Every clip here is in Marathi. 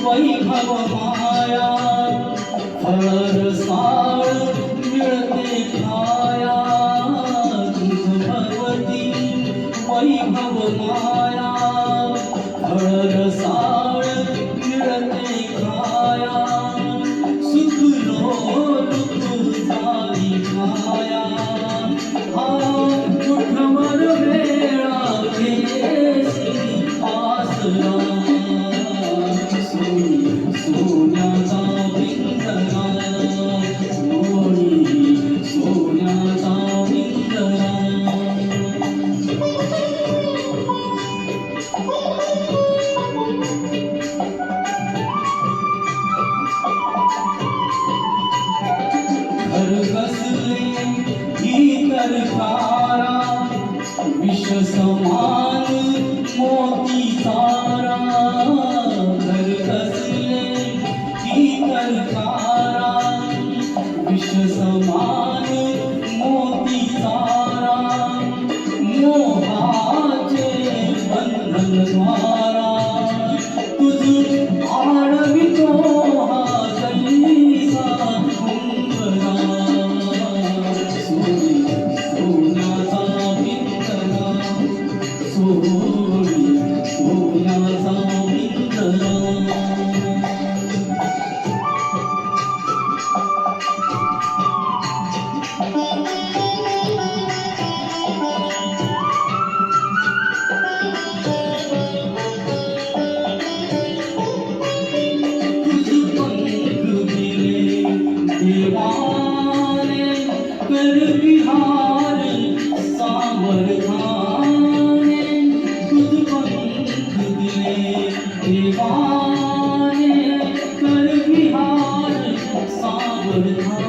वैभव माया फळसाळ मिळते खाया तुझ भगवती वैभव माया फळसाळ मिळते खाया सुखलो तुझारी खाया हा कुठवर वेळा घेसी आसरा सोन्याचा पिंजरा सोन्याचा पिंजरा घर कसले इतर तारा विष समान मोती तारा घर कसले इतर तारा विष समान मोती तारा मोहाचे बंधन द्वारा तुझ आडवितो हा जैसा कुंभरा सोन्याचा पिंजरा सोन्याचा पिंजरा देवाने कर विहार सावधाने तुझ पंख दिले देवाने कर विहार सावधाने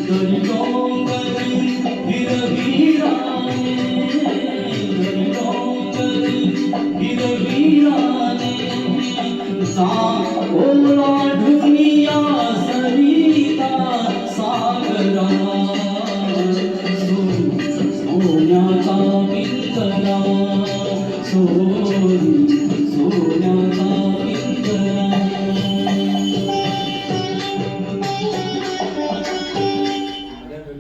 दरी डोंगरी हिरवीराने दरी डोंगरी हिरवीराने जा ओला दुनिया सरिता सागरा